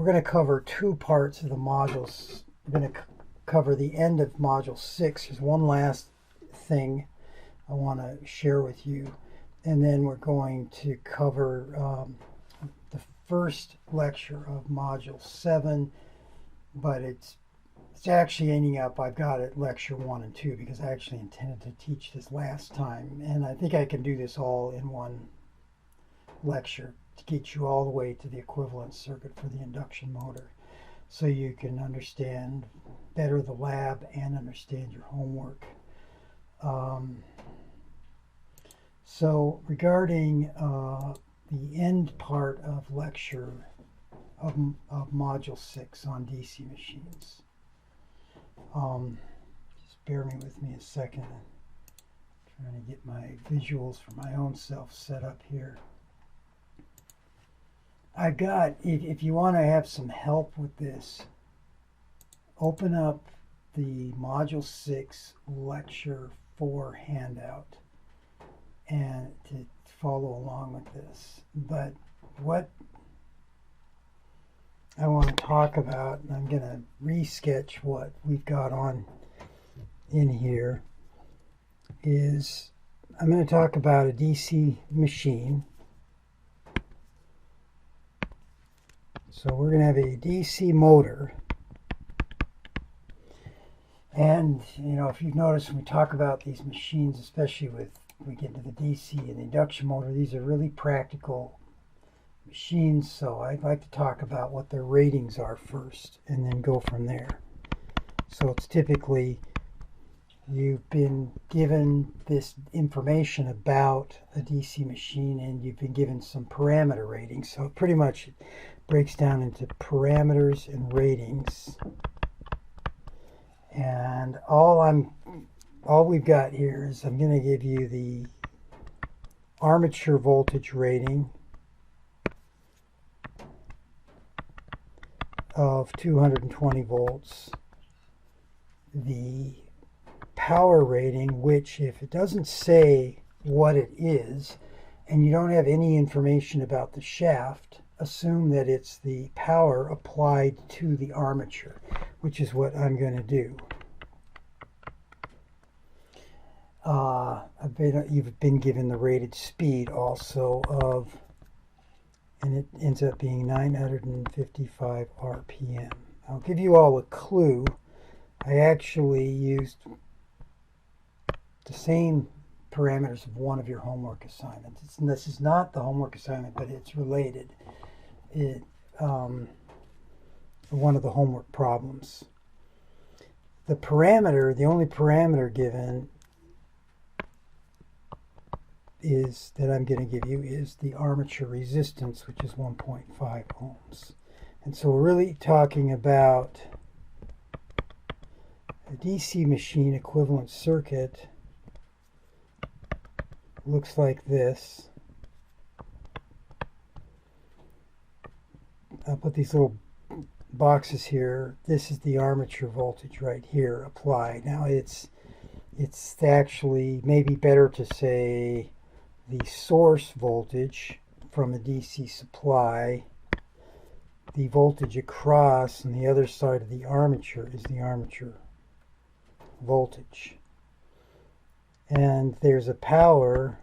going to cover two parts of the modules. We're going to cover the end of Module 6. There's one last thing I want to share with you. And then we're going to cover the first lecture of Module 7. But it's actually ending up, I've got it Lecture 1 and 2 because I actually intended to teach this last time. And I think I can do this all in one lecture to get you all the way to the equivalent circuit for the induction motor, so you can understand better the lab and understand your homework. So regarding the end part of lecture of Module 6 on DC machines, just bear with me a second. I'm trying to get my visuals for my own self set up here. I've got, if you want to have some help with this, open up the Module 6 Lecture 4 handout and to follow along with this. But what I want to talk about, and I'm going to re-sketch what we've got on in here, is I'm going to talk about a DC machine. So we're going to have a DC motor. And, you know, if you've noticed when we talk about these machines, especially when we get into the DC and the induction motor, these are really practical machines. So I'd like to talk about what their ratings are first and then go from there. So it's typically, you've been given this information about a DC machine and you've been given some parameter ratings. So pretty much breaks down into parameters and ratings, and all we've got here is I'm going to give you the armature voltage rating of 220 volts, the power rating, which if it doesn't say what it is and you don't have any information about the shaft, assume that it's the power applied to the armature, which is what I'm going to do. You've been given the rated speed also of, and it ends up being 955 RPM. I'll give you all a clue. I actually used the same parameters of one of your homework assignments. This is not the homework assignment, but it's related. One of the homework problems. The parameter, the only parameter given is that I'm going to give you is the armature resistance, which is 1.5 ohms. And so we're really talking about a DC machine equivalent circuit. Looks like this. I'll put these little boxes here. This is the armature voltage right here applied. Now it's actually maybe better to say the source voltage from a DC supply. The voltage across on the other side of the armature is the armature voltage. And there's a power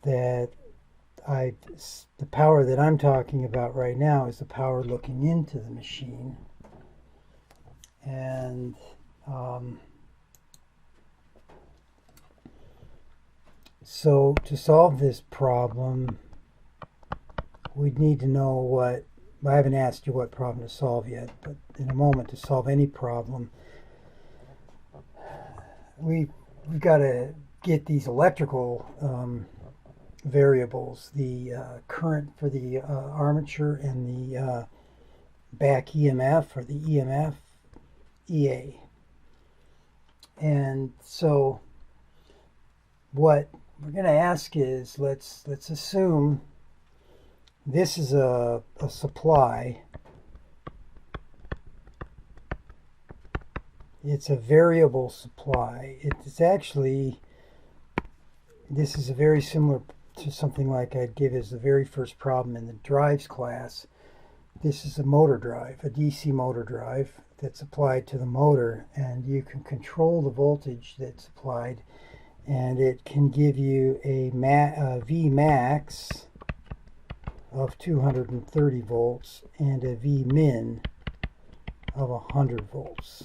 that the power that I'm talking about right now is the power looking into the machine. And so to solve this problem, we'd need to know what, I haven't asked you what problem to solve yet, but in a moment, to solve any problem, we've got to get these electrical variables, the current for the armature and the back EMF, or the EMF, EA. And so what we're going to ask is, let's assume this is a supply. It's a variable supply. It's actually, this is a very similar to something like I'd give as the very first problem in the drives class. This is a motor drive, a DC motor drive that's applied to the motor, and you can control the voltage that's applied, and it can give you a V max of 230 volts and a V min of 100 volts.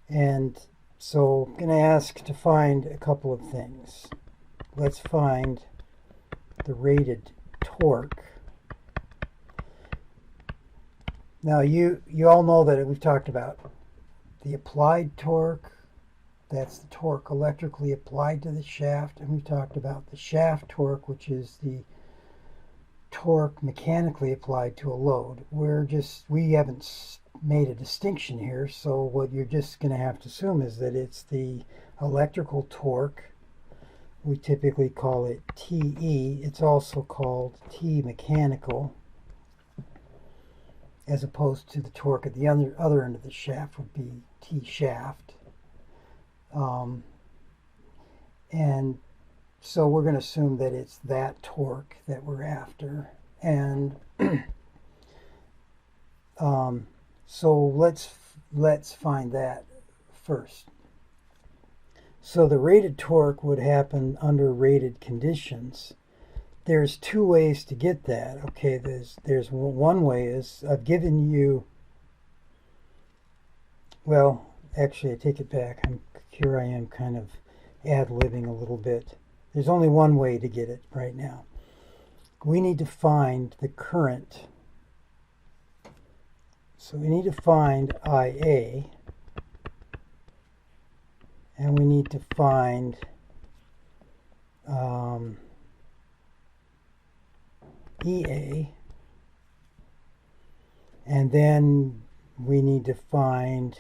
And so I'm going to ask to find a couple of things. Let's find the rated torque. Now you all know that we've talked about the applied torque. That's the torque electrically applied to the shaft. And we talked about the shaft torque, which is the torque mechanically applied to a load. We haven't made a distinction here, so what you're just going to have to assume is that it's the electrical torque. We typically call it TE. It's also called T mechanical, as opposed to the torque at the other end of the shaft would be T shaft. And so we're going to assume that it's that torque that we're after. And so let's find that first. So the rated torque would happen under rated conditions. There's two ways to get that. Okay, there's one way is I've given you, well, actually I take it back. Here I am kind of ad-libbing a little bit. There's only one way to get it right now. We need to find the current. So we need to find IA, and we need to find EA, and then we need to find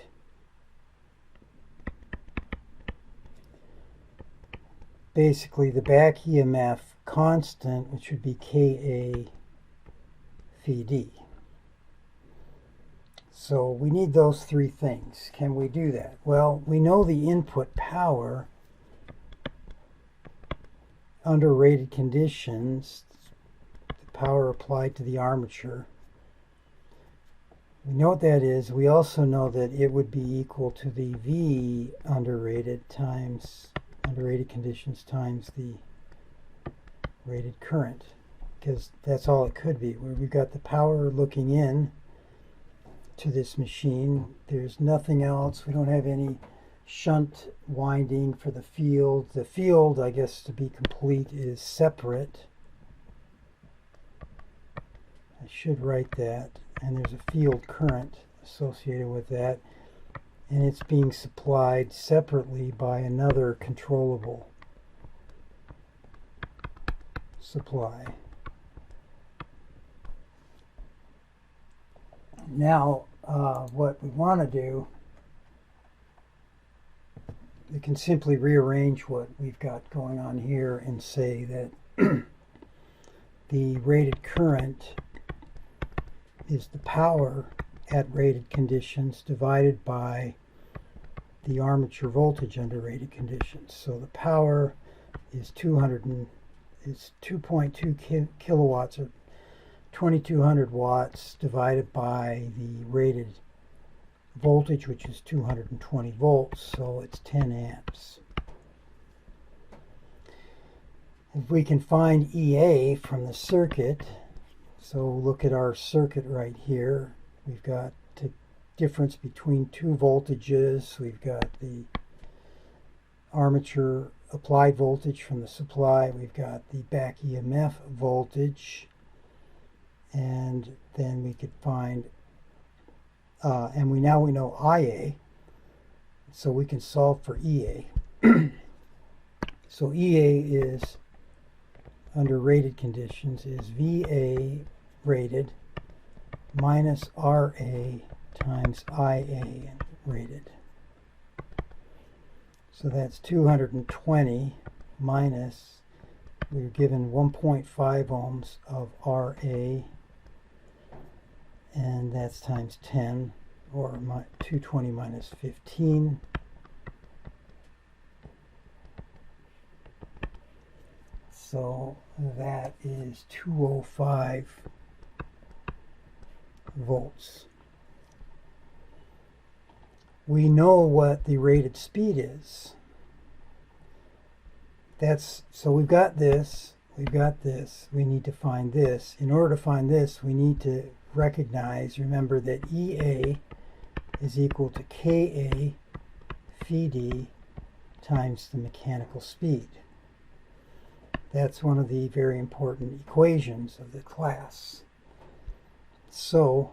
basically the back EMF constant, which would be KA phi D. So we need those three things. Can we do that? Well, we know the input power under rated conditions, the power applied to the armature. We know what that is. We also know that it would be equal to the V under rated conditions times the rated current, because that's all it could be. We've got the power looking in to this machine. There's nothing else. We don't have any shunt winding for the field. The field, I guess to be complete, is separate. I should write that. And there's a field current associated with that. And it's being supplied separately by another controllable supply. Now, what we want to do, we can simply rearrange what we've got going on here and say that the rated current is the power at rated conditions divided by the armature voltage under rated conditions. So the power is 2.2 kilowatts, or 2200 watts, divided by the rated voltage, which is 220 volts, so it's 10 amps. If we can find EA from the circuit, so look at our circuit right here. We've got the difference between two voltages. We've got the armature applied voltage from the supply. We've got the back EMF voltage. And then we could find, and we know IA, so we can solve for EA. So EA is, under rated conditions, is VA rated minus RA times IA rated. So that's 220 minus, we're given 1.5 ohms of RA, and that's times 10, or 220 minus 15. So that is 205 volts. We know what the rated speed is. So we've got this, we've got this, we need to find this. In order to find this, we need to remember that EA is equal to KA phi d times the mechanical speed. That's one of the very important equations of the class. So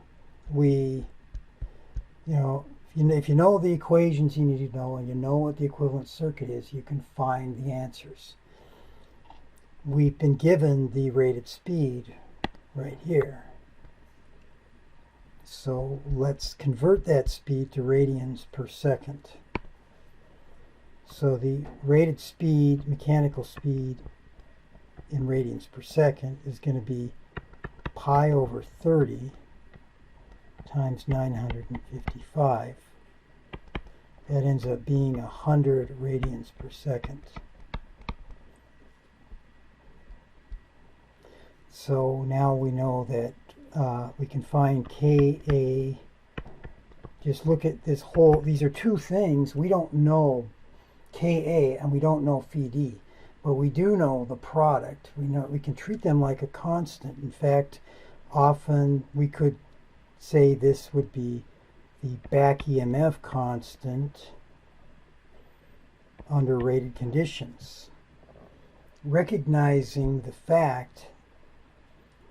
if you know the equations you need to know, and you know what the equivalent circuit is, you can find the answers. We've been given the rated speed right here. So let's convert that speed to radians per second. So the rated speed, mechanical speed in radians per second is going to be pi over 30 times 955. That ends up being 100 radians per second. So now we know that we can find Ka. Just look at this whole, these are two things. We don't know Ka and we don't know phi d, but we do know the product. We can treat them like a constant. In fact, often we could say this would be the back EMF constant under rated conditions. Recognizing the fact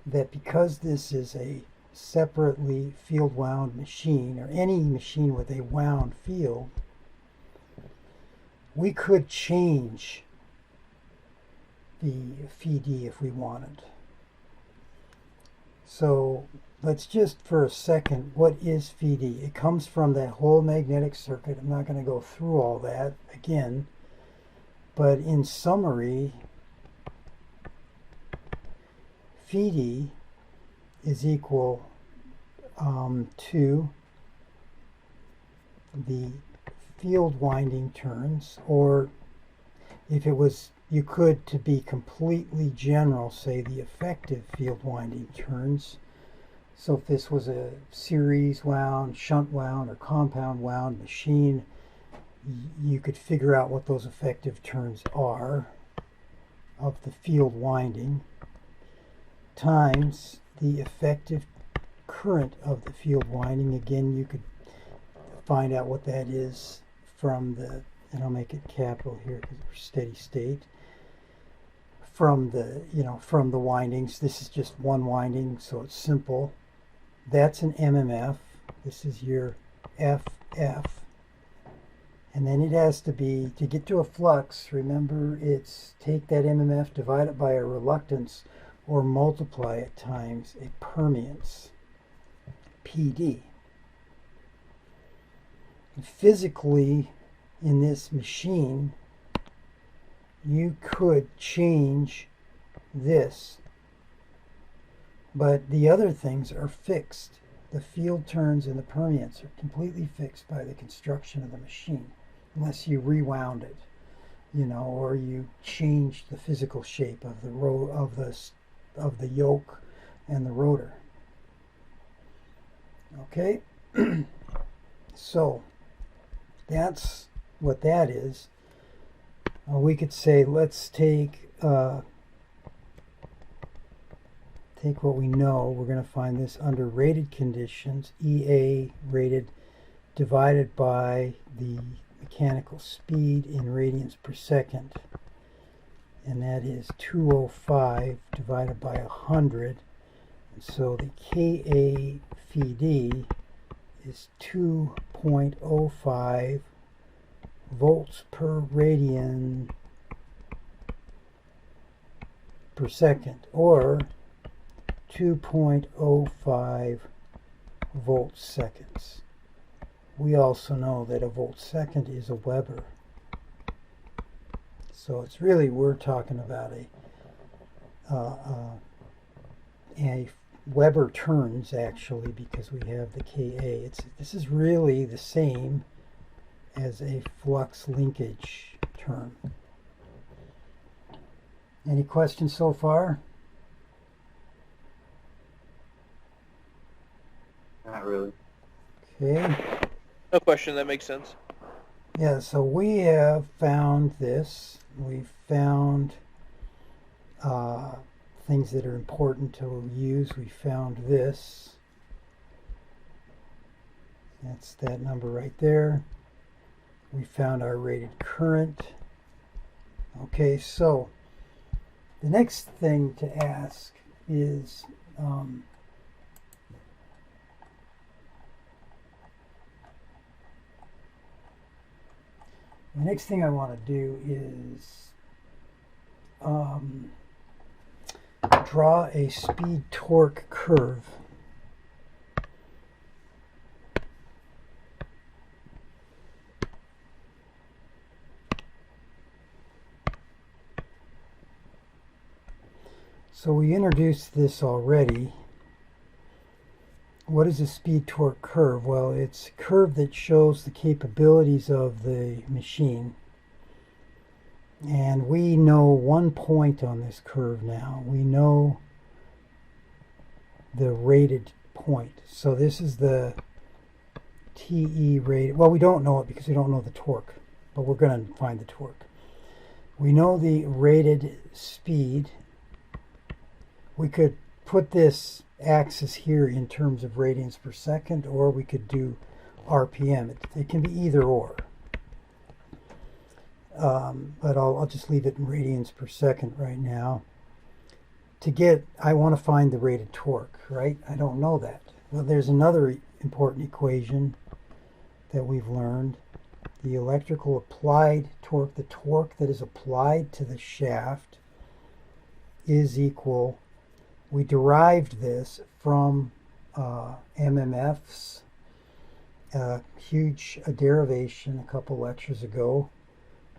that because this is a separately field wound machine, or any machine with a wound field, we could change the phi d if we wanted. So let's just for a second, what is phi d? It comes from that whole magnetic circuit. I'm not going to go through all that again, but in summary, phi d is equal to the field winding turns, or if it was, you could, to be completely general, say the effective field winding turns. So if this was a series wound, shunt wound, or compound wound machine, you could figure out what those effective turns are of the field winding times the effective current of the field winding. Again, you could find out what that is from the, and I'll make it capital here because we're steady state, from the, from the windings. This is just one winding, so it's simple. That's an MMF. This is your FF. And then it has to be, to get to a flux, remember, it's take that MMF, divide it by a reluctance, or multiply it times a permeance, PD. Physically, in this machine, you could change this, but the other things are fixed. The field turns and the permeance are completely fixed by the construction of the machine, unless you rewound it, or you change the physical shape of the of the yoke and the rotor. Okay, so that's what that is. We could say, let's take what we know. We're going to find this under rated conditions, EA rated divided by the mechanical speed in radians per second, and that is 205 divided by 100. And so the Ka phi d is 2.05 volts per radian per second, or 2.05 volt seconds. We also know that a volt second is a Weber. So it's really, we're talking about a Weber turns, actually, because we have the Ka. This is really the same as a flux linkage term. Any questions so far? Not really. Okay. No question, that makes sense. Yeah, so we have found this. We've found things that are important to use. We found this. That's that number right there. We found our rated current. Okay, so the next thing to ask is the next thing I want to do is draw a speed torque curve. So we introduced this already. What is a speed torque curve? Well, it's a curve that shows the capabilities of the machine. And we know one point on this curve now. We know the rated point. So this is the TE rated. Well, we don't know it because we don't know the torque, but we're going to find the torque. We know the rated speed. We could put this axis here in terms of radians per second, or we could do RPM. It can be either or. But I'll just leave it in radians per second right now. I want to find the rated torque, right? I don't know that. Well, there's another important equation that we've learned. The electrical applied torque, the torque that is applied to the shaft, is equal. We derived this from MMF's huge derivation a couple lectures ago.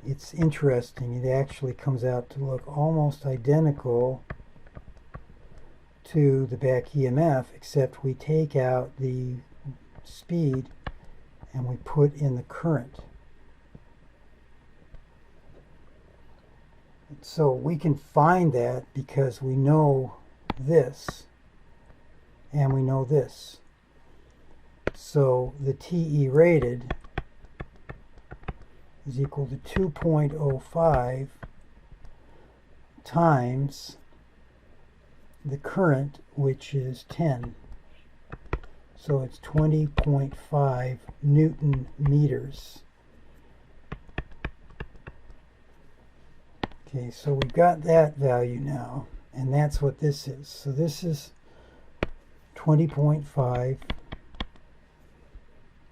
It's interesting. It actually comes out to look almost identical to the back EMF, except we take out the speed and we put in the current. So we can find that because we know this and we know this. So the TE rated is equal to 2.05 times the current, which is 10. So it's 20.5 Newton meters. Okay, so we've got that value now, and that's what this is. So this is 20.5.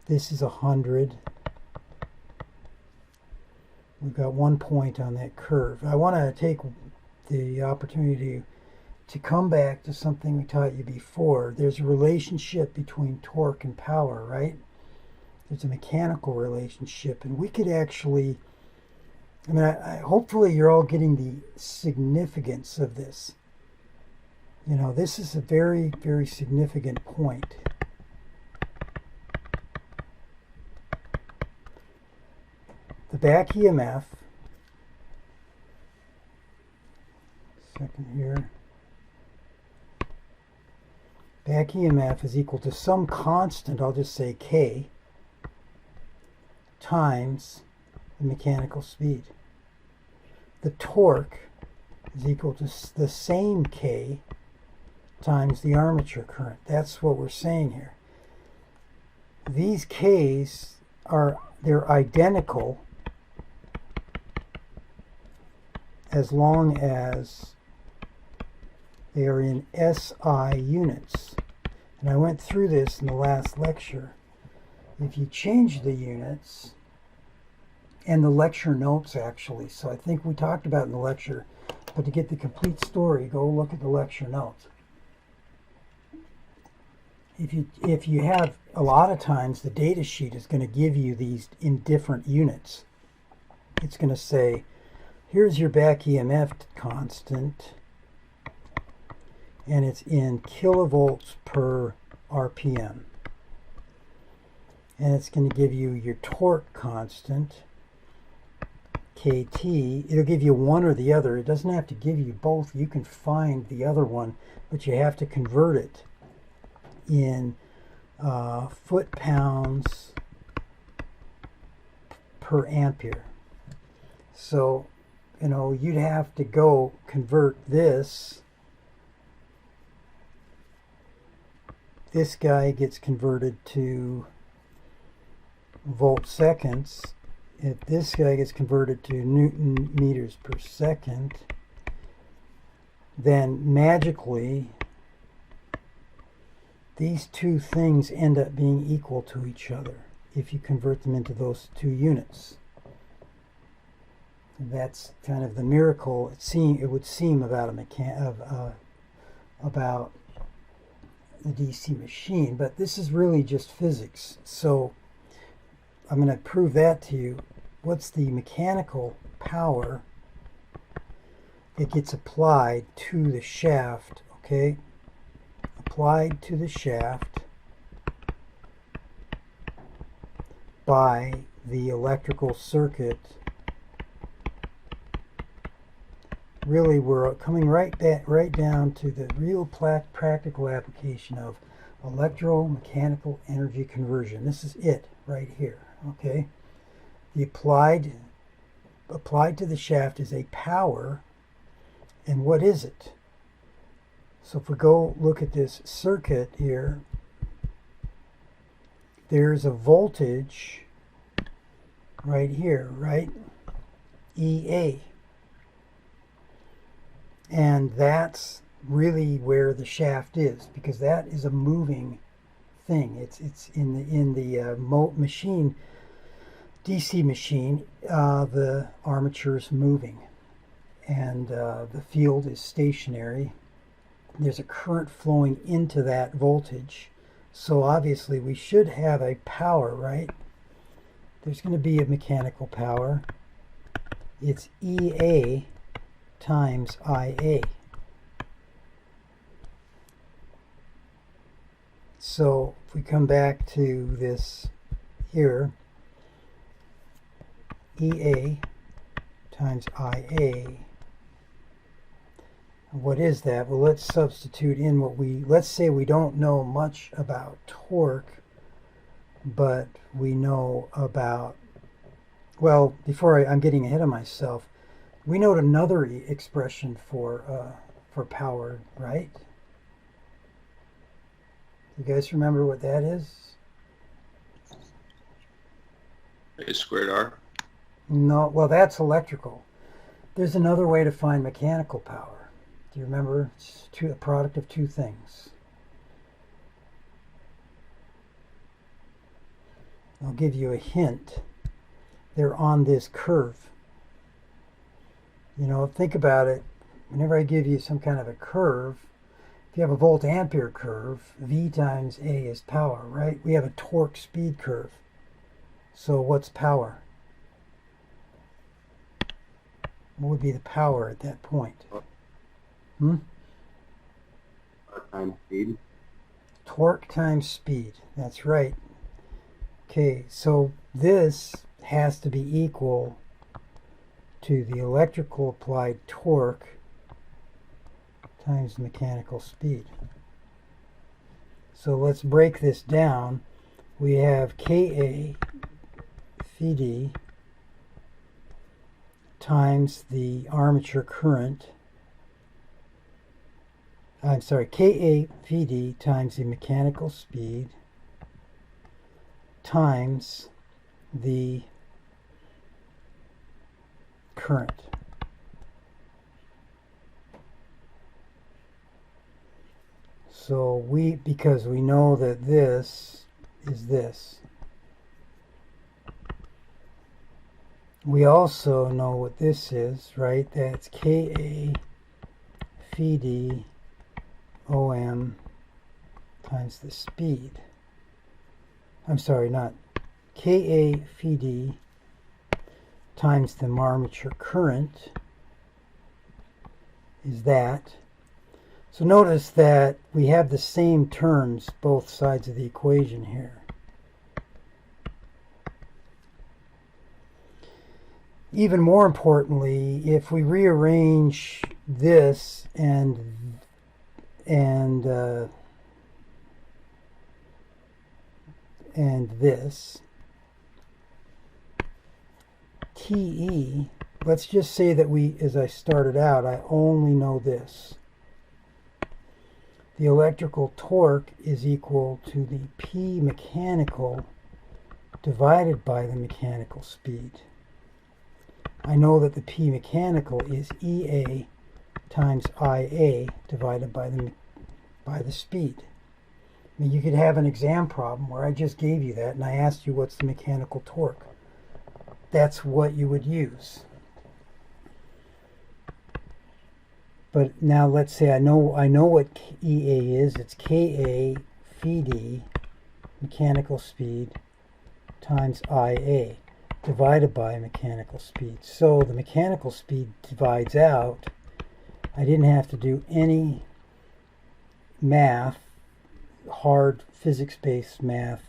This is 100. We've got 1 point on that curve. I want to take the opportunity to come back to something we taught you before. There's a relationship between torque and power, right? There's a mechanical relationship, and we could actually, I mean, hopefully you're all getting the significance of this. You know, this is a very, very significant point. The back EMF, second here, back EMF is equal to some constant, I'll just say K, times the mechanical speed. The torque is equal to the same K times the armature current. That's what we're saying here. These Ks they're identical as long as they are in SI units. And I went through this in the last lecture. If you change the units, and the lecture notes actually, so I think we talked about in the lecture, but to get the complete story, go look at the lecture notes. If you have, a lot of times the data sheet is going to give you these in different units. It's going to say, here's your back EMF constant, and it's in kilovolts per RPM. And it's going to give you your torque constant, kT. It'll give you one or the other. It doesn't have to give you both. You can find the other one, but you have to convert it in foot-pounds per ampere. So, you know, you'd have to go convert this. This guy gets converted to volt seconds. If this guy gets converted to Newton meters per second, then magically these two things end up being equal to each other if you convert them into those two units. That's kind of the miracle it would seem about about the DC machine, but this is really just physics. So I'm going to prove that to you. What's the mechanical power that gets applied to the shaft? Okay, applied to the shaft by the electrical circuit. Really, we're coming right down to the real practical application of electromechanical energy conversion. This is it right here. Okay, the applied to the shaft is a power, and what is it? So if we go look at this circuit here, there's a voltage right here, right? EA. And that's really where the shaft is, because that is a moving thing. It's in the machine, DC machine. The armature is moving, and the field is stationary. There's a current flowing into that voltage, so obviously we should have a power, right? There's going to be a mechanical power. It's EA times IA. So if we come back to this here, EA times IA, what is that? Well, let's substitute in let's say we don't know much about torque, but we know about, well, before I'm getting ahead of myself, we know another expression for power, right? You guys remember what that is? A squared R? No, well, that's electrical. There's another way to find mechanical power. Do you remember? It's a product of two things. I'll give you a hint. They're on this curve. You know, think about it. Whenever I give you some kind of a curve, if you have a volt-ampere curve, V times A is power, right? We have a torque speed curve. So what's power? What would be the power at that point? Times speed. Torque times speed. That's right. Okay, so this has to be equal to the electrical applied torque times the mechanical speed. So let's break this down. We have Ka phi d times the armature current. I'm sorry, Ka phi d times the mechanical speed times the current. So because we know that this is this. We also know what this is, right? That's Ka phi d Om times the speed. I'm sorry, not Ka phi d times the armature current is that. So notice that we have the same terms both sides of the equation here. even more importantly, if we rearrange this and this, TE, let's just say that as I started out, I only know this. The electrical torque is equal to the P mechanical divided by the mechanical speed. I know that the P mechanical is EA times IA divided by the speed. I mean, you could have an exam problem where I just gave you that and I asked you what's the mechanical torque. That's what you would use. But now let's say I know what EA is. It's KA phi d mechanical speed times IA divided by mechanical speed. So the mechanical speed divides out. I didn't have to do any math, hard physics-based math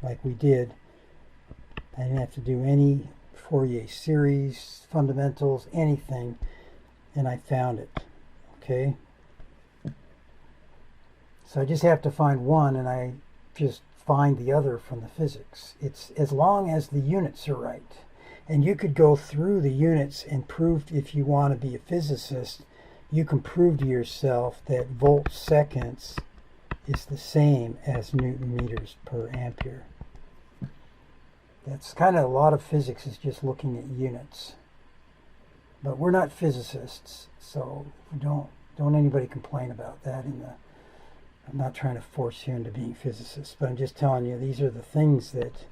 like we did. I didn't have to do any Fourier series, fundamentals, anything, and I found it. Okay? So I just have to find one, and I just find the other from the physics. It's as long as the units are right. And you could go through the units and prove, if you want to be a physicist, you can prove to yourself that volts seconds is the same as Newton meters per ampere. That's kind of a lot of physics, is just looking at units. But we're not physicists, so don't anybody complain about that. I'm not trying to force you into being physicists, but I'm just telling you these are the things that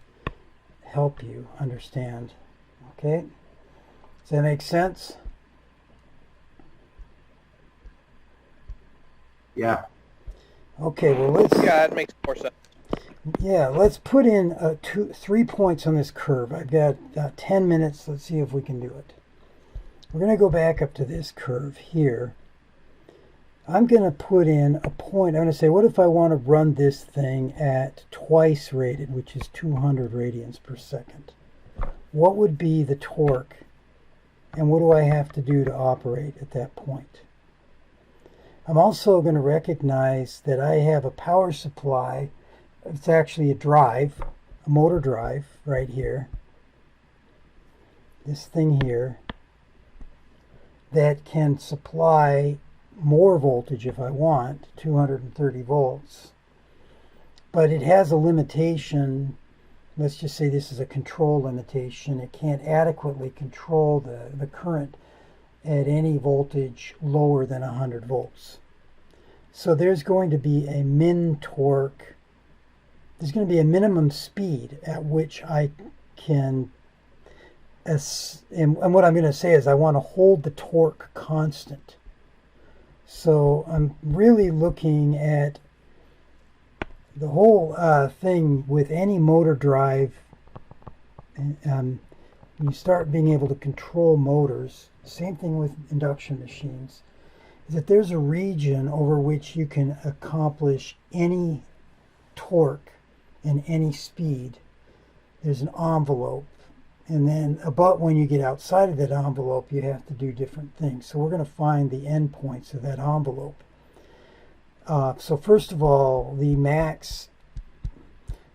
help you understand. Okay? Does that make sense? Yeah. Okay, well let's... Yeah, it makes more sense. Yeah, let's put in 3 points on this curve. I've got 10 minutes. Let's see if we can do it. We're going to go back up to this curve here. I'm going to put in a point. I'm going to say, what if I want to run this thing at twice rated, which is 200 radians per second? What would be the torque, and what do I have to do to operate at that point? I'm also going to recognize that I have a power supply. It's actually a drive, a motor drive right here. This thing here that can supply more voltage if I want, 230 volts. But it has a limitation. Let's just say this is a control limitation. It can't adequately control the current at any voltage lower than 100 volts. So there's going to be a min torque. There's going to be a minimum speed at which I can, and what I'm going to say is I want to hold the torque constant. So I'm really looking at the whole thing with any motor drive. You start being able to control motors. Same thing with induction machines. Is that there's a region over which you can accomplish any torque and any speed. There's an envelope. And then about when you get outside of that envelope, you have to do different things. So we're going to find the endpoints of that envelope. So first of all, the max,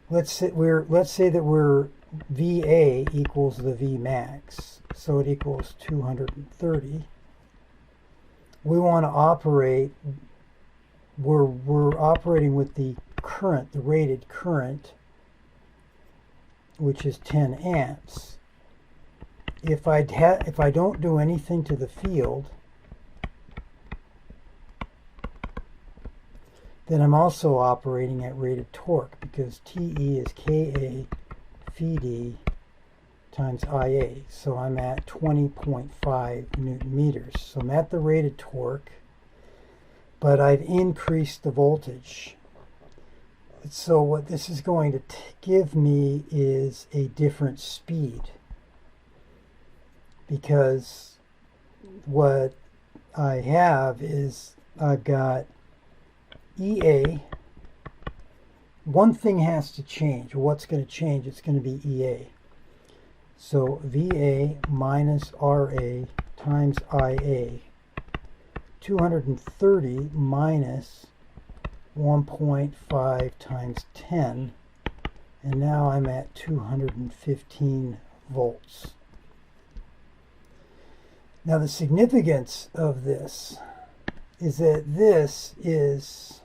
let's say that we're VA equals the V max. So it equals 230. We want to operate, we're operating with the current, the rated current, which is 10 amps. If I don't do anything to the field, then I'm also operating at rated torque, because TE is KA phi d times IA. So I'm at 20.5 Newton meters. So I'm at the rated torque, but I've increased the voltage. So what this is going to give me is a different speed, because what I have is I've got EA. One thing has to change. What's going to change? It's going to be EA. So VA minus RA times IA. 230 minus 1.5 times 10. And now I'm at 215 volts. Now the significance of this is that this is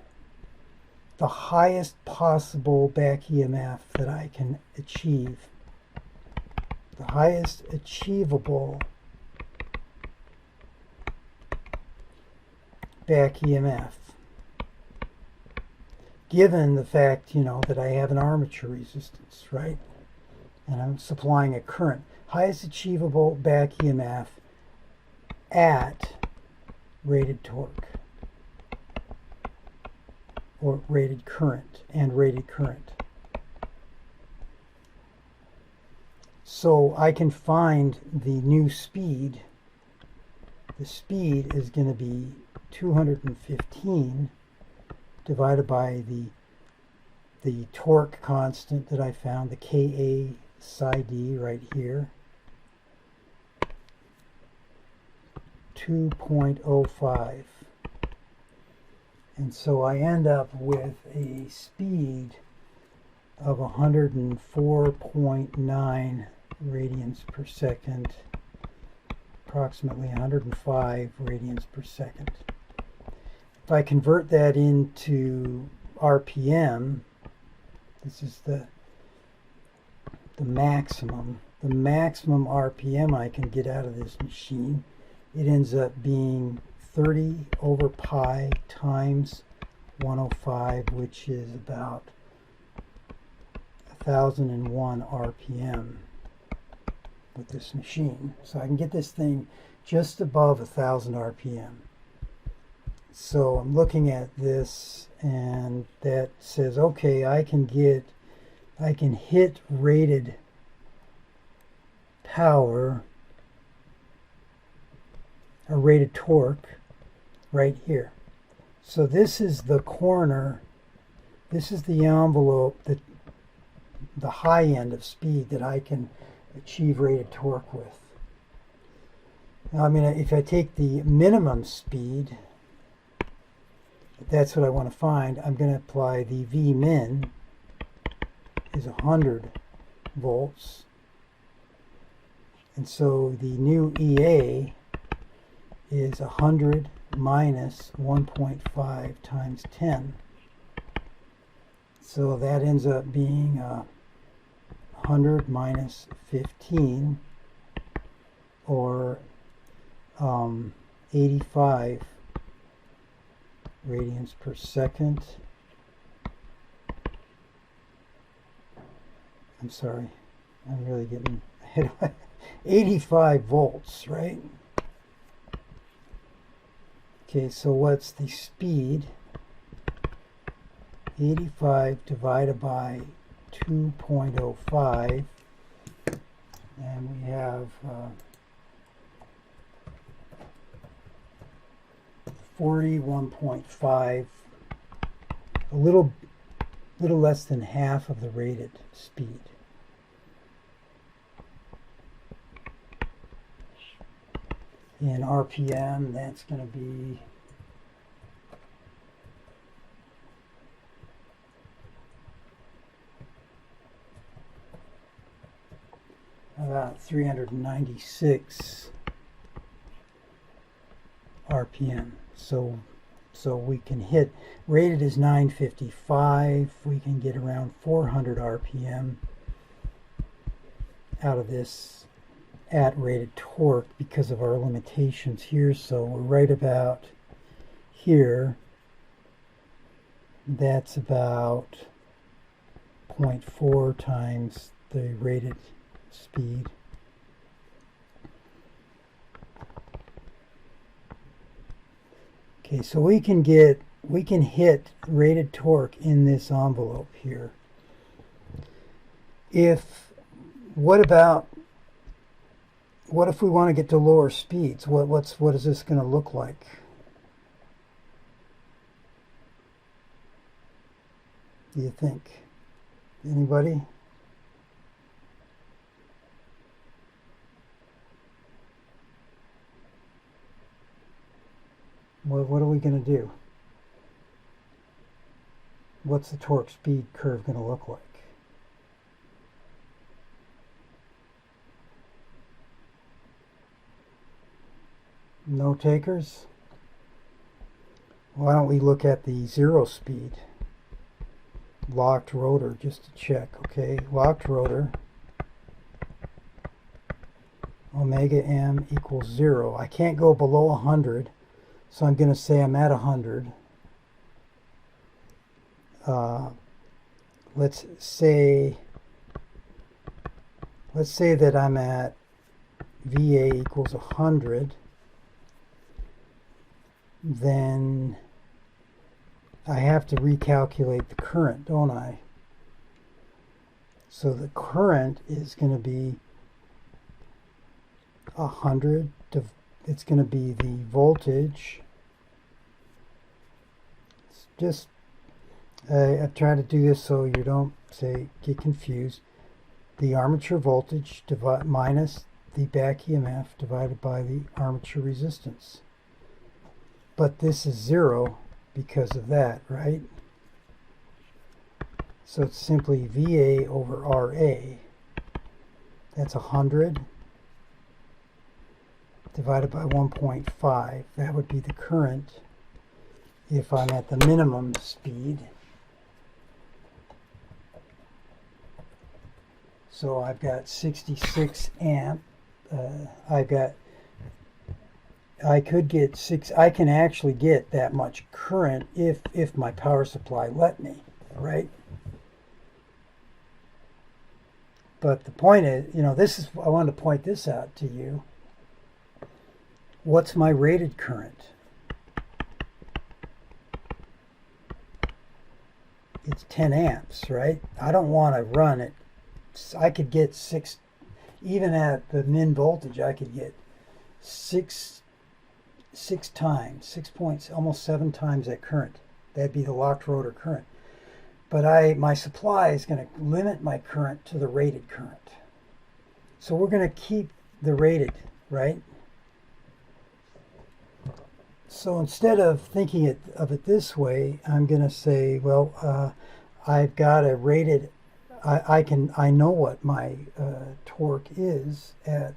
the highest possible back EMF that I can achieve. The highest achievable back EMF, given the fact, that I have an armature resistance, right? And I'm supplying a current. Highest achievable back EMF at rated torque, or rated current, and rated current. So I can find the new speed. The speed is going to be 215 divided by the torque constant that I found, the Ka psi d right here, 2.05. And so I end up with a speed of 104.9 radians per second, approximately 105 radians per second. If I convert that into RPM, this is the maximum RPM I can get out of this machine. It ends up being 30 over pi times 105, which is about 1001 RPM with this machine. So I can get this thing just above 1000 RPM. So I'm looking at this, and that says, okay, I can hit rated power, or rated torque, right here. So this is the corner, this is the envelope, the high end of speed that I can achieve rated torque with. Now, I mean, if I take the minimum speed, if that's what I want to find, I'm going to apply the Vmin is 100 volts. And so the new EA is 100 minus 1.5 times 10. So that ends up being 100 minus 15, or 85 radians per second. I'm sorry, I'm really getting ahead of 85 volts, right? Okay, so what's the speed? 85 divided by 2.05, and we have 41.5, a little less than half of the rated speed. In RPM, that's going to be about 396 RPM. So we can hit, rated is 955, we can get around 400 RPM out of this at rated torque because of our limitations here. So we're right about here. That's about 0.4 times the rated speed. Okay, so we can hit rated torque in this envelope here. What if we want to get to lower speeds? What is this going to look like? Do you think? Anybody? what are we going to do? What's the torque speed curve going to look like? No takers? Why don't we look at the zero speed? Locked rotor, just to check, okay? Locked rotor, omega m equals 0. I can't go below 100, so I'm going to say I'm at 100. Let's say that I'm at VA equals 100. Then I have to recalculate the current, don't I? So the current is going to be 100. It's going to be the voltage. It's just, I've tried to do this so you don't get confused. The armature voltage minus the back EMF divided by the armature resistance. But this is 0 because of that, right? So it's simply VA over RA. That's 100 divided by 1.5. That would be the current if I'm at the minimum speed. So I've got 66 amp. I can actually get that much current if my power supply let me, right? But the point is, I wanted to point this out to you. What's my rated current? It's 10 amps, right? I don't want to run it. I could get 6, even at the min voltage, I could get 6 times, 6 points, almost 7 times that current. That'd be the locked rotor current. But my supply is going to limit my current to the rated current. So we're going to keep the rated, right? So instead of thinking of it this way, I'm going to say, well, I've got a rated. I know what my torque is at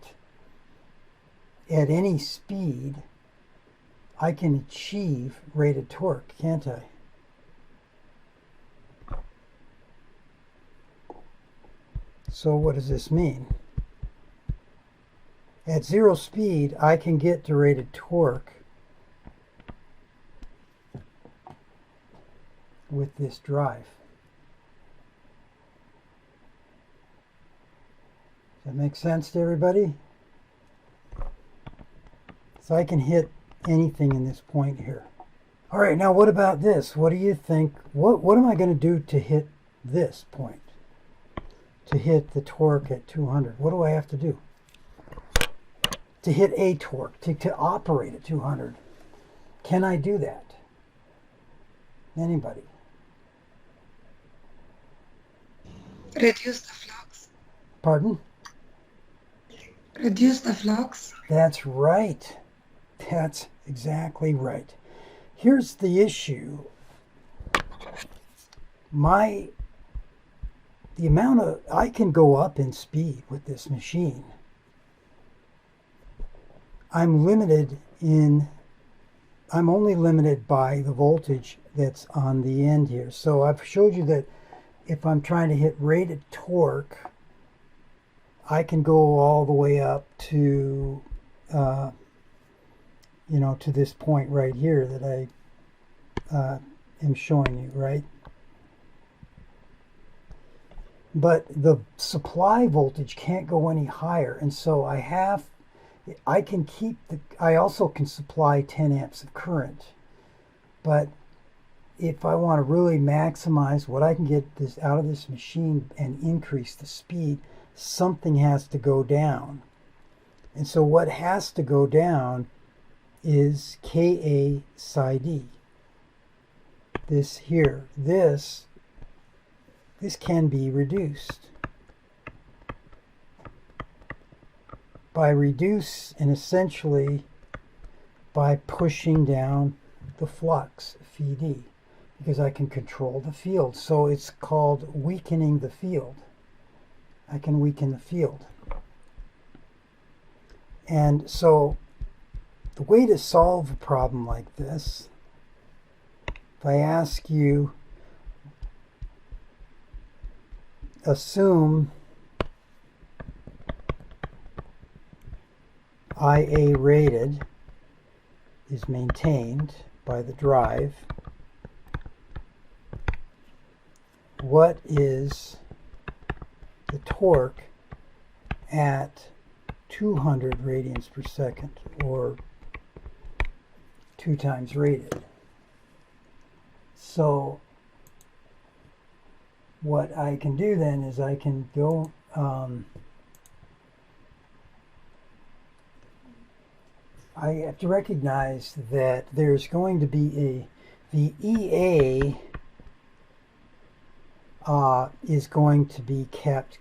any speed. I can achieve rated torque, can't I? So what does this mean? At 0 speed, I can get to rated torque with this drive. Does that make sense to everybody? So I can hit anything in this point here. All right, now what about this? What do you think? What am I going to do to hit this point? To hit the torque at 200? What do I have to do? To hit a torque, to operate at 200. Can I do that? Anybody? Reduce the flux. Pardon? Reduce the flux. That's right. That's exactly right. Here's the issue. The amount I can go up in speed with this machine. I'm only limited by the voltage that's on the end here. So I've showed you that if I'm trying to hit rated torque, I can go all the way up to, to this point right here that I am showing you, right? But the supply voltage can't go any higher, and so I also can supply 10 amps of current. But if I want to really maximize what I can get out of this machine and increase the speed, something has to go down. And so what has to go down is Ka psi d. This here. This can be reduced. By reduce, and essentially by pushing down the flux, phi d, because I can control the field. So it's called weakening the field. I can weaken the field. And so the way to solve a problem like this, if I ask you, assume IA rated is maintained by the drive, what is the torque at 200 radians per second, or 2 times rated? So what I can do then is I can go I have to recognize that there's going to be the EA is going to be kept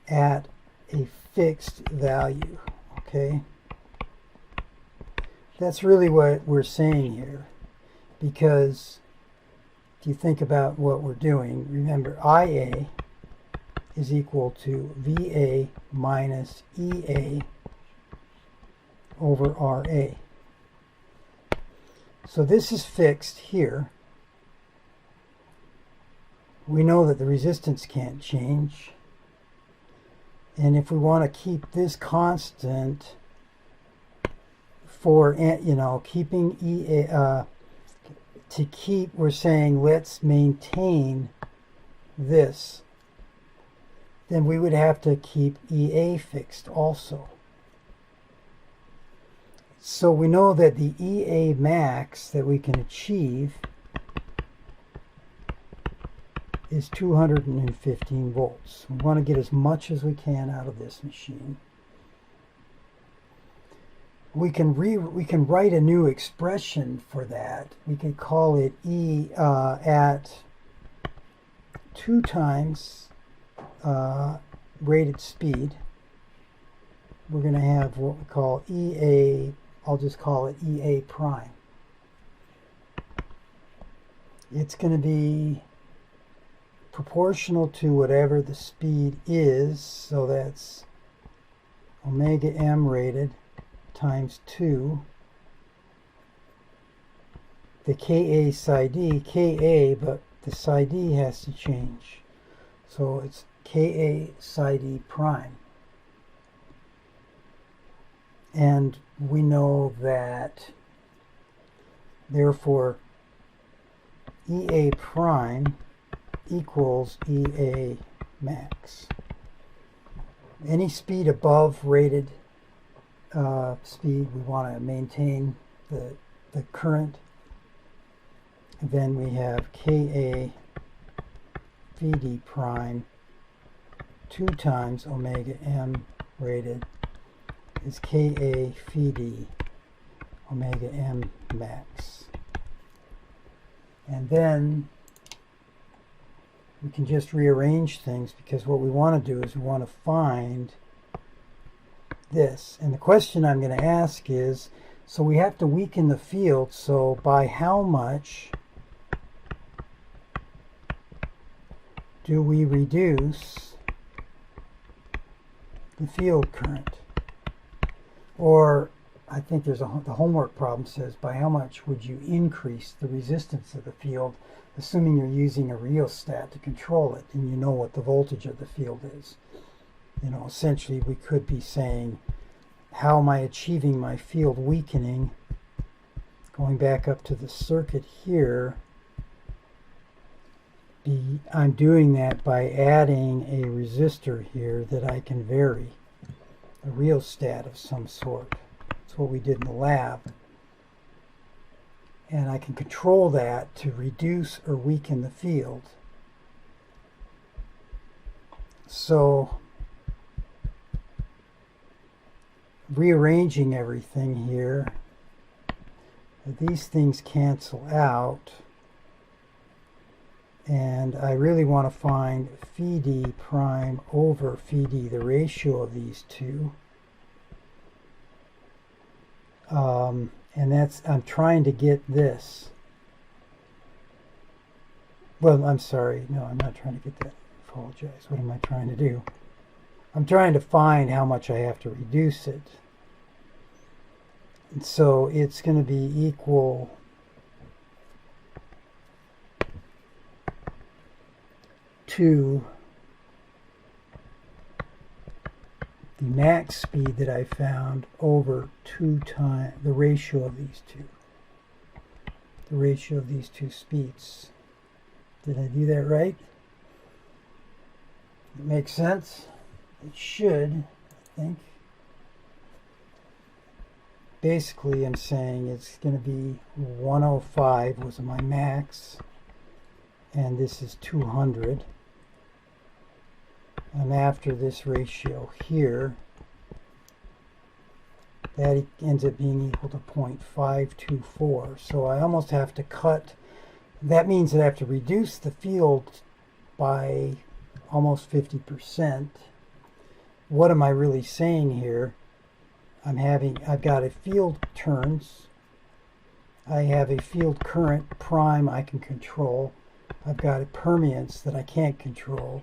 at a fixed value. Okay, that's really what we're saying here, because if you think about what we're doing, remember IA is equal to VA minus EA over RA. So this is fixed here. We know that the resistance can't change. And if we want to keep this constant for, keeping EA, we're saying let's maintain this, then we would have to keep EA fixed also. So we know that the EA max that we can achieve is 215 volts. We want to get as much as we can out of this machine. We can write a new expression for that. We could call it E at 2 times rated speed. We're going to have what we call EA, I'll just call it EA prime. It's going to be proportional to whatever the speed is, so that's omega m rated times 2. The Ka psi d, Ka, but the psi d has to change. So it's Ka psi d prime. And we know that, therefore, EA prime equals EA max. Any speed above rated speed, we want to maintain the current. And then we have Ka Vd prime 2 times omega m rated is Ka Vd omega m max. And then we can just rearrange things, because what we want to do is we want to find this. And the question I'm going to ask is, so we have to weaken the field, so by how much do we reduce the field current? Or I think there's the homework problem says, by how much would you increase the resistance of the field, assuming you're using a rheostat to control it and you know what the voltage of the field is. Essentially we could be saying, how am I achieving my field weakening? Going back up to the circuit here, I'm doing that by adding a resistor here that I can vary, a rheostat of some sort. That's what we did in the lab. And I can control that to reduce or weaken the field. So rearranging everything here, these things cancel out, and I really want to find phi d prime over phi d, the ratio of these two. And that's, I'm trying to get this. Well, I'm sorry. No, I'm not trying to get that. Apologize. What am I trying to do? I'm trying to find how much I have to reduce it. And so it's going to be equal to the max speed that I found over 2 times the ratio of these two. The ratio of these two speeds. Did I do that right? It makes sense? It should, I think. Basically, I'm saying it's going to be 105 was my max, and this is 200. And after this ratio here, that ends up being equal to 0.524. So I almost have to cut. That means that I have to reduce the field by almost 50%. What am I really saying here? I've got a field turns. I have a field current prime I can control. I've got a permeance that I can't control.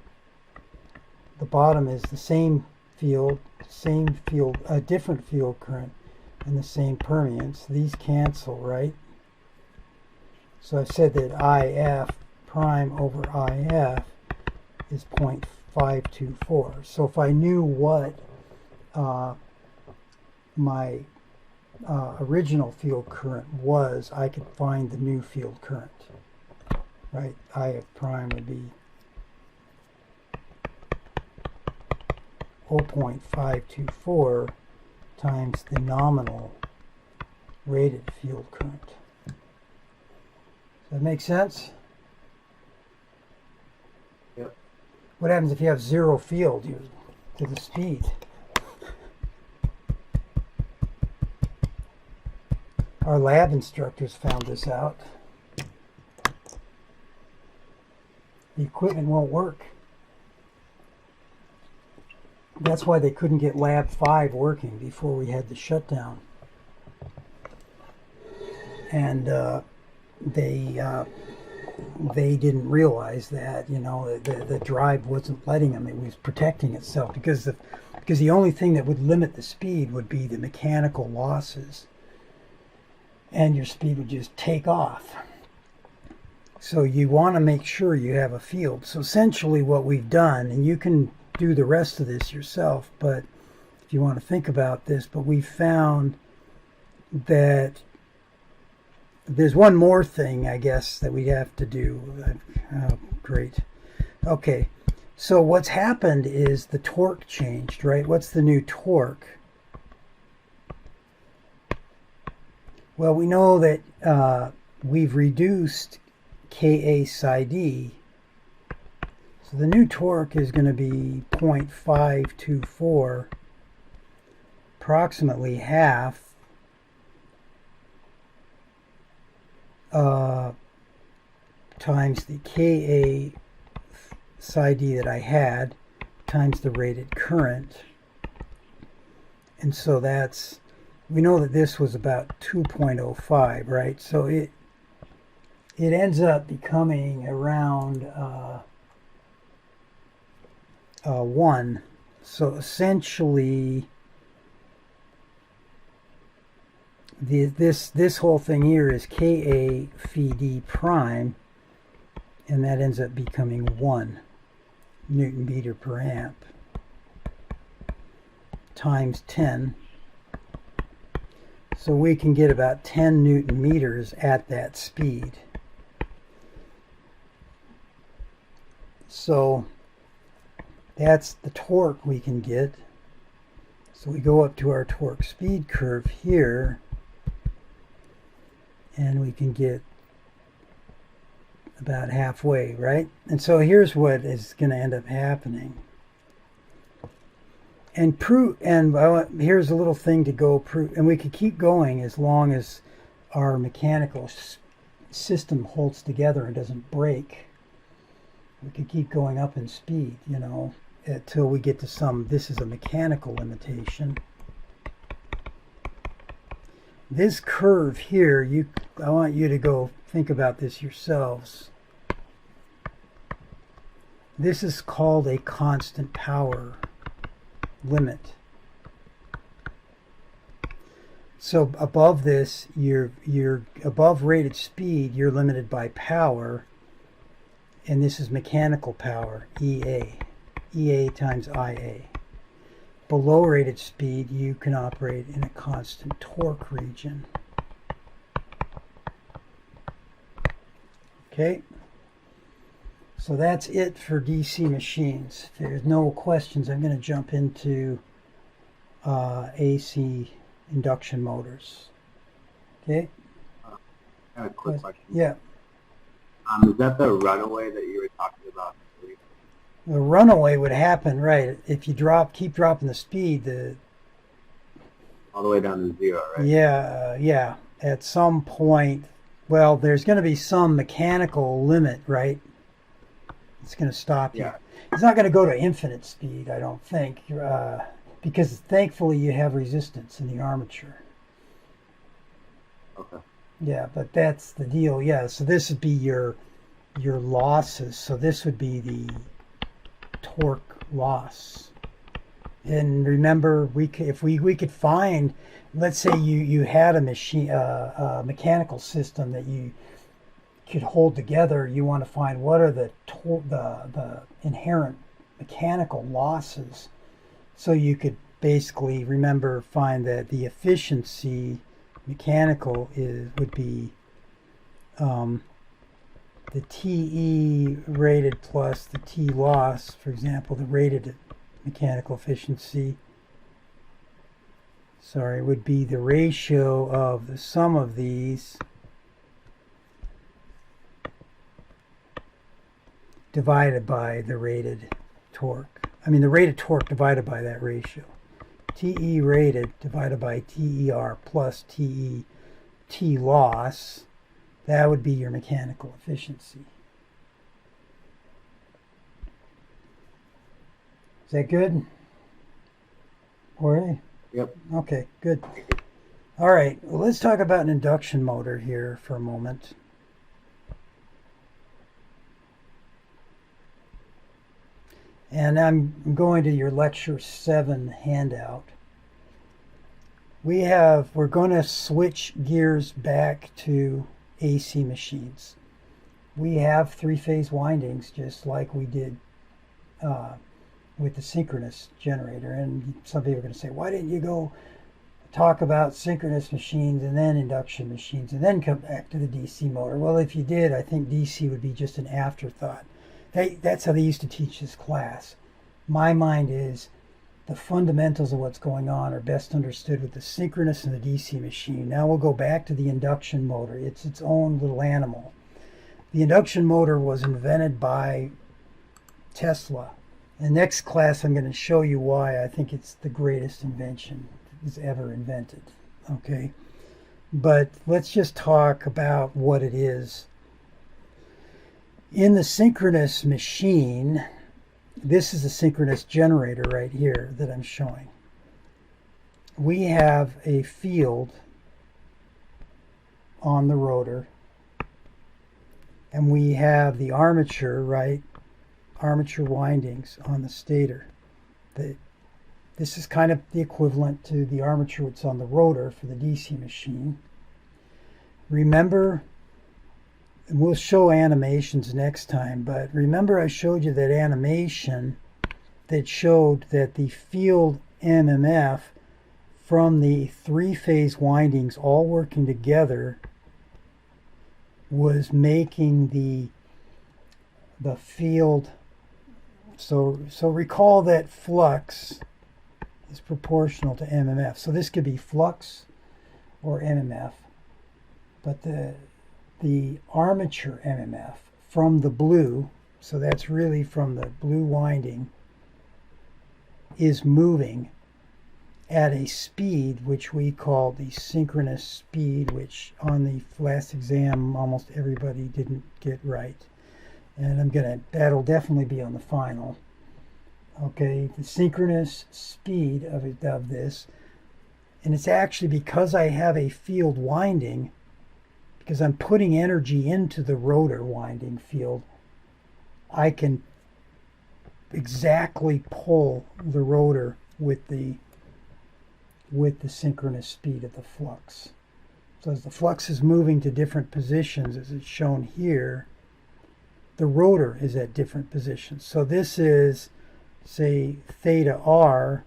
The bottom is the same field, a different field current, and the same permeance. These cancel, right? So I've said that IF prime over IF is 0.524. So if I knew what my original field current was, I could find the new field current, right? IF prime would be 0.524 times the nominal rated field current. Does that make sense? Yep. What happens if you have zero field to the speed? Our lab instructors found this out. The equipment won't work. That's why they couldn't get Lab 5 working before we had the shutdown. And they didn't realize that, the drive wasn't letting them. It was protecting itself because the only thing that would limit the speed would be the mechanical losses. And your speed would just take off. So you want to make sure you have a field. So essentially what we've done, and you can do the rest of this yourself, but if you want to think about this, but we found that there's one more thing, I guess, that we have to do. Oh, great. Okay, so what's happened is the torque changed, right? What's the new torque? Well, we know that we've reduced Ka psi d. So the new torque is going to be 0.524, approximately half times the Ka psi d that I had times the rated current. And so that's, we know that this was about 2.05, right? So it ends up becoming around 1. So essentially, this whole thing here is Ka phi d prime, and that ends up becoming 1 Newton meter per amp times 10. So we can get about 10 Newton meters at that speed. So that's the torque we can get. So we go up to our torque speed curve here, and we can get about halfway, right? And so here's what is going to end up happening. And here's a little thing to go prove, and we could keep going as long as our mechanical system holds together and doesn't break. We could keep going up in speed, until we get to some, this is a mechanical limitation. this curve here, I want you to go think about this yourselves. This is called a constant power limit. So above this, you're above rated speed, you're limited by power, and this is mechanical power, EA. EA times IA. Below rated speed, you can operate in a constant torque region. Okay? So that's it for DC machines. If there's no questions, I'm going to jump into AC induction motors. Okay? I have a quick question. Yeah. Is that the runaway that you were talking about? The runaway would happen, right? If you keep dropping the speed, All the way down to 0, right? yeah. At some point, well, there's going to be some mechanical limit, right? It's going to stop you. Yeah. It's not going to go to infinite speed, I don't think, because thankfully you have resistance in the armature. Okay. Yeah, but that's the deal. Yeah, so this would be your losses. So this would be the torque loss. And remember, if we could find, let's say you had a machine, a mechanical system that you could hold together. You want to find what are the inherent mechanical losses. So you could basically find that the efficiency mechanical would be the TE rated plus the T loss. For example, the rated mechanical efficiency, would be the ratio of the sum of these divided by the rated torque. The rated torque divided by that ratio. TE rated divided by TER plus T loss, that would be your mechanical efficiency. Is that good? Jorge? Yep. Okay, good. All right, well, let's talk about an induction motor here for a moment. And I'm going to your Lecture 7 handout. We're going to switch gears back to AC machines. We have three-phase windings, just like we did with the synchronous generator. And some people are going to say, why didn't you go talk about synchronous machines and then induction machines and then come back to the DC motor? Well, if you did, I think DC would be just an afterthought. That's how they used to teach this class. My mind is the fundamentals of what's going on are best understood with the synchronous and the DC machine. Now we'll go back to the induction motor. It's its own little animal. The induction motor was invented by Tesla. In the next class, I'm going to show you why I think it's the greatest invention that's ever invented. Okay? But let's just talk about what it is. In the synchronous machine, this is a synchronous generator right here that I'm showing. We have a field on the rotor, and we have the armature, right? Armature windings on the stator. This is kind of the equivalent to the armature that's on the rotor for the DC machine. Remember, and we'll show animations next time, but remember I showed you that animation that showed that the field MMF from the three-phase windings all working together was making the field. So recall that flux is proportional to MMF. So this could be flux or MMF, but the armature MMF from the blue, so that's really from the blue winding, is moving at a speed which we call the synchronous speed, which on the last exam almost everybody didn't get right. And that'll definitely be on the final. Okay, the synchronous speed of this And it's actually because I have a field winding, because I'm putting energy into the rotor winding field, I can exactly pull the rotor with the synchronous speed of the flux. So as the flux is moving to different positions, as it's shown here, the rotor is at different positions. So this is, say, theta R1,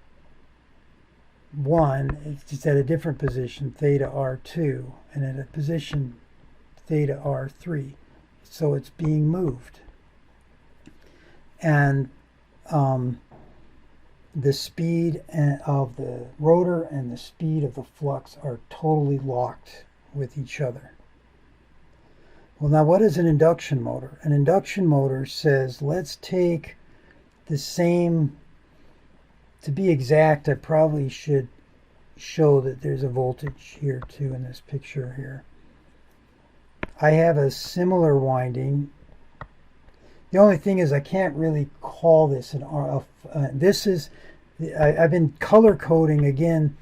it's at a different position, theta R2, and at a position theta R3. So it's being moved. And the speed of the rotor and the speed of the flux are totally locked with each other. Well, now what is an induction motor? An induction motor says, let's take the same, to be exact, I probably should show that there's a voltage here too in this picture here. I have a similar winding. The only thing is I can't really call this an RF. This is, I've been color coding again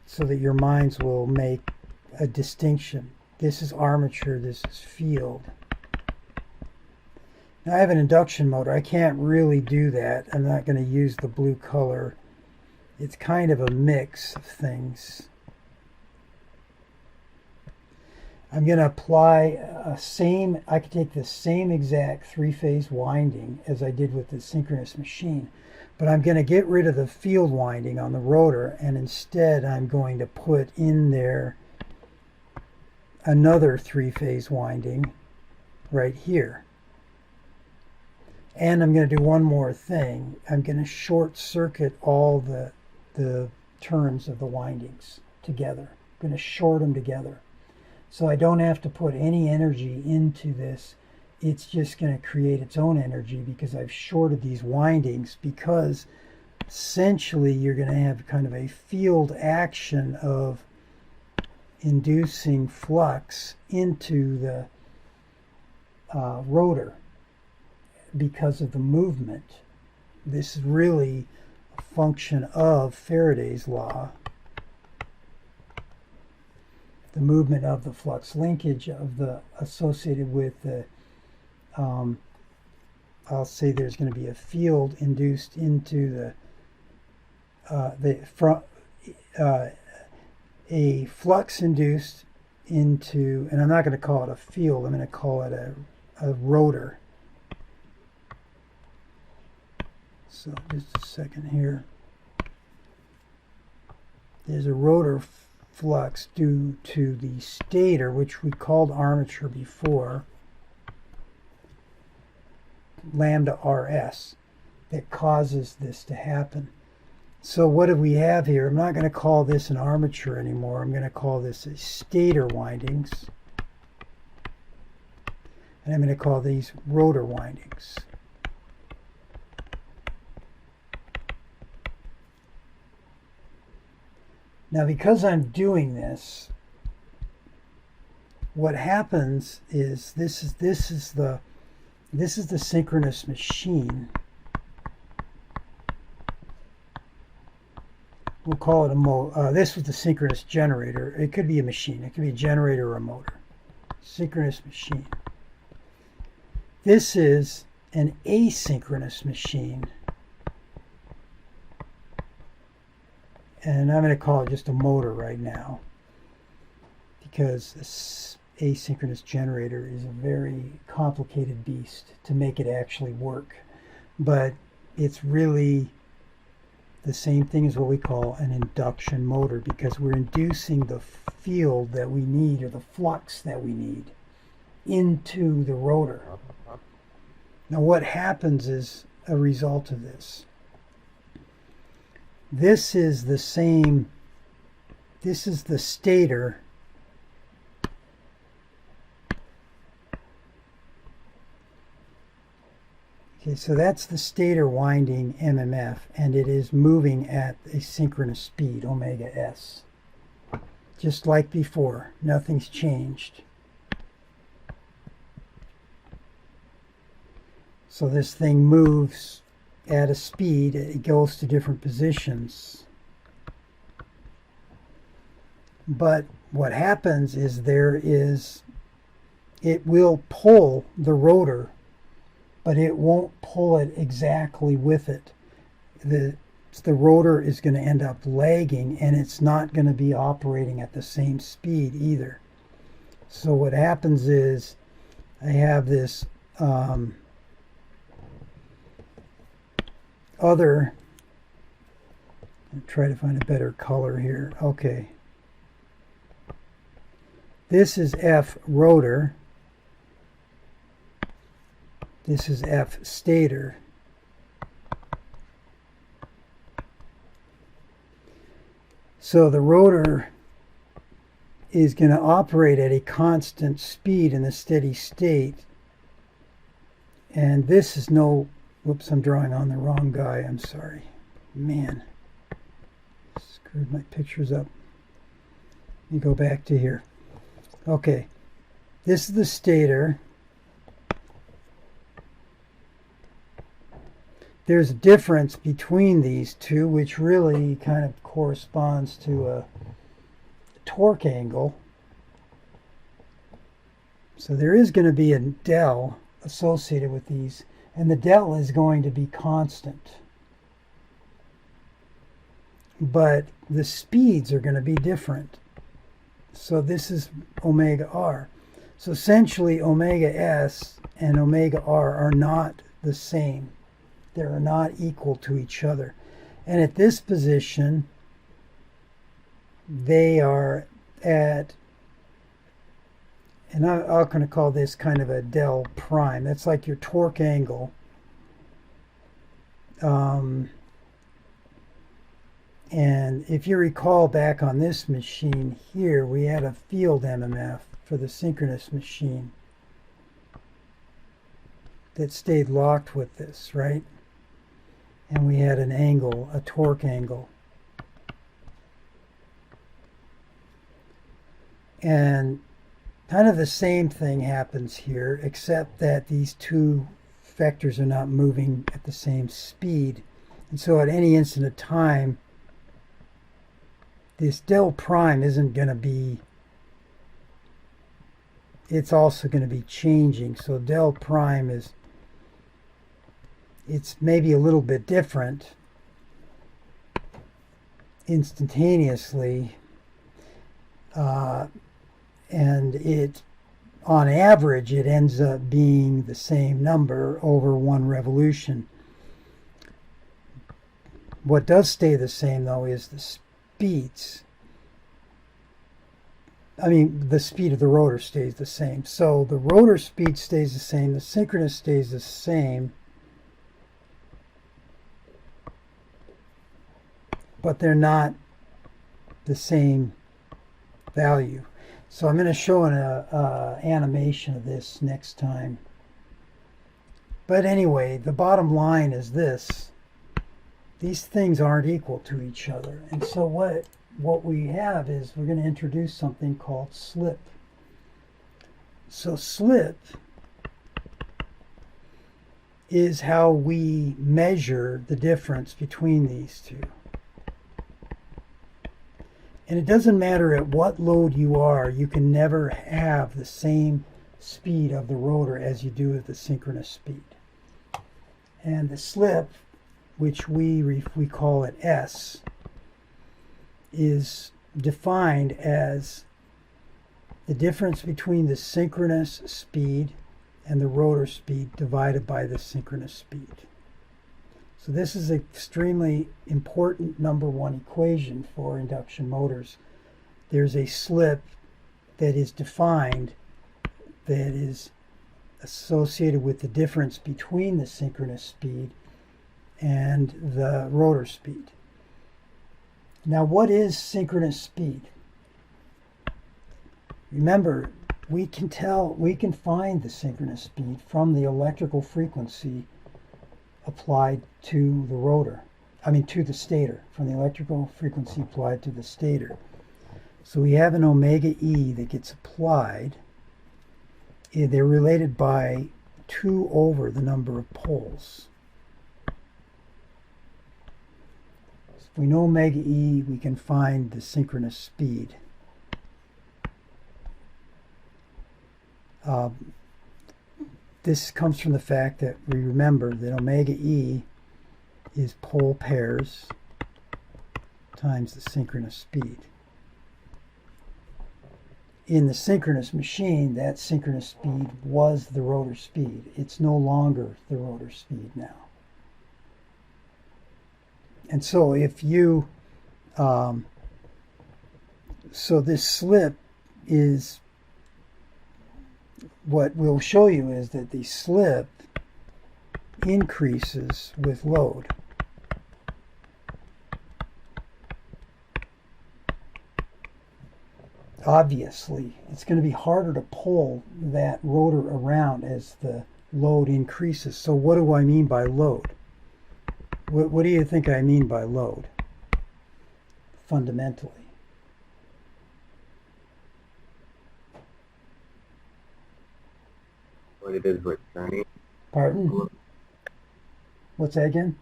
so that your minds will make a distinction. This is armature, this is field. Now I have an induction motor. I can't really do that. I'm not going to use the blue color. It's kind of a mix of things. I'm going to apply I could take the same exact three-phase winding as I did with the synchronous machine, but I'm going to get rid of the field winding on the rotor, and instead I'm going to put in there another three-phase winding right here. And I'm going to do one more thing. I'm going to short circuit all the turns of the windings together. I'm going to short them together. So I don't have to put any energy into this. It's just going to create its own energy because I've shorted these windings, because essentially you're going to have kind of a field action of inducing flux into the rotor because of the movement. This is really a function of Faraday's law. The movement of the flux linkage of the associated with the I'll say there's going to be a field induced into a flux induced into, and I'm not going to call it a field, I'm going to call it a rotor. So just a second here. There's a rotor flux due to the stator, which we called armature before, lambda RS, that causes this to happen. So what do we have here? I'm not going to call this an armature anymore. I'm going to call this a stator windings. And I'm going to call these rotor windings. Now, because I'm doing this, what happens is this is the synchronous machine. We'll call it this was the synchronous generator. It could be a machine. It could be a generator or a motor. Synchronous machine. This is an asynchronous machine. And I'm going to call it just a motor right now, because this asynchronous generator is a very complicated beast to make it actually work. But it's really the same thing as what we call an induction motor, because we're inducing the field that we need, or the flux that we need, into the rotor. Now what happens is a result of this. This is the same, this is the stator. Okay, so that's the stator winding MMF, and it is moving at a synchronous speed, omega s. Just like before, nothing's changed. So this thing moves at a speed, it goes to different positions. But what happens is it will pull the rotor, but it won't pull it exactly with it. The rotor is going to end up lagging, and it's not going to be operating at the same speed either. So what happens is I have this other, I'll try to find a better color here. Okay. This is F rotor. This is F stator. So the rotor is going to operate at a constant speed in the steady state. And this is no, whoops, I'm drawing on the wrong guy. I'm sorry. Man, screwed my pictures up. Let me go back to here. Okay, this is the stator. There's a difference between these two, which really kind of corresponds to a torque angle. So there is going to be a del associated with these, and the del is going to be constant. But the speeds are going to be different. So this is omega r. So essentially omega s and omega r are not the same. They're not equal to each other. And at this position, they are at, and I'm going to call this kind of a del prime. That's like your torque angle. And if you recall back on this machine here, we had a field MMF for the synchronous machine that stayed locked with this, right? And we had an angle, a torque angle. And kind of the same thing happens here, except that these two vectors are not moving at the same speed. And so at any instant of time, this del prime isn't going to be, it's also going to be changing. So del prime is, it's maybe a little bit different instantaneously, and it, on average, it ends up being the same number over one revolution. What does stay the same, though, is the speeds. I mean, the speed of the rotor stays the same. So the rotor speed stays the same, the synchronous stays the same, but they're not the same value. So I'm going to show an animation of this next time. But anyway, the bottom line is this. These things aren't equal to each other. And so what we have is we're going to introduce something called slip. So slip is how we measure the difference between these two. And it doesn't matter at what load you are, you can never have the same speed of the rotor as you do with the synchronous speed. And the slip, which we call it S, is defined as the difference between the synchronous speed and the rotor speed divided by the synchronous speed. So this is an extremely important number one equation for induction motors. There's a slip that is defined that is associated with the difference between the synchronous speed and the rotor speed. Now, what is synchronous speed? Remember, we can find the synchronous speed from the electrical frequency applied to the rotor. To the stator, from the electrical frequency applied to the stator. So we have an omega E that gets applied. They're related by 2 over the number of poles. So if we know omega E, we can find the synchronous speed. This comes from the fact that we remember that omega E is pole pairs times the synchronous speed. In the synchronous machine, that synchronous speed was the rotor speed. It's no longer the rotor speed now. And so if you, so this slip is, what we'll show you is that the slip increases with load. Obviously, it's going to be harder to pull that rotor around as the load increases. So what do I mean by load? What do you think I mean by load, fundamentally? What it is returning. Pardon? What's that again?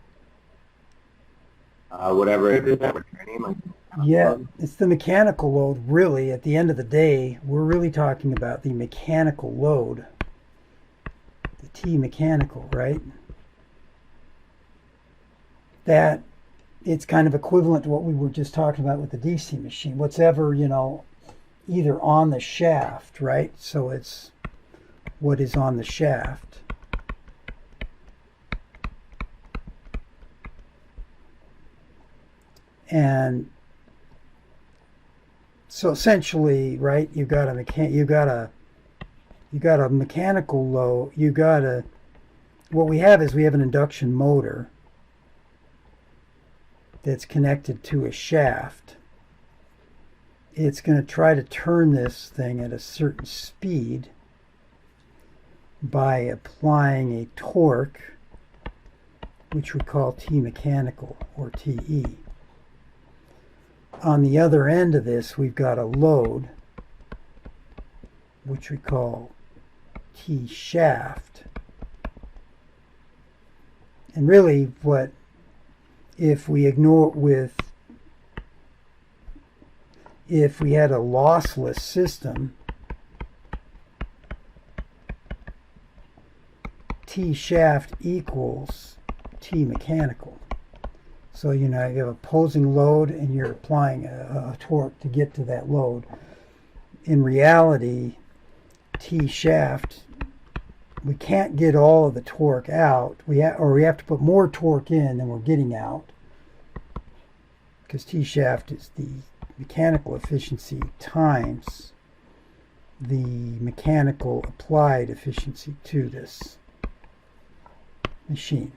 Whatever it is that returning. Like, Yeah, it's the mechanical load, really. At the end of the day, we're really talking about the mechanical load. The T mechanical, right? That, it's kind of equivalent to what we were just talking about with the DC machine. Whatever, you know, either on the shaft, right? So it's what is on the shaft. And so essentially, right, you've got a mechanical load, what we have is we have an induction motor that's connected to a shaft. It's going to try to turn this thing at a certain speed by applying a torque, which we call T mechanical or TE. On the other end of this, we've got a load, which we call T shaft. And really, if we had a lossless system, T shaft equals T mechanical. So, you know, you have opposing load and you're applying a torque to get to that load. In reality, T shaft, we can't get all of the torque out. We have to put more torque in than we're getting out, because T shaft is the mechanical efficiency times the mechanical applied efficiency to this machine.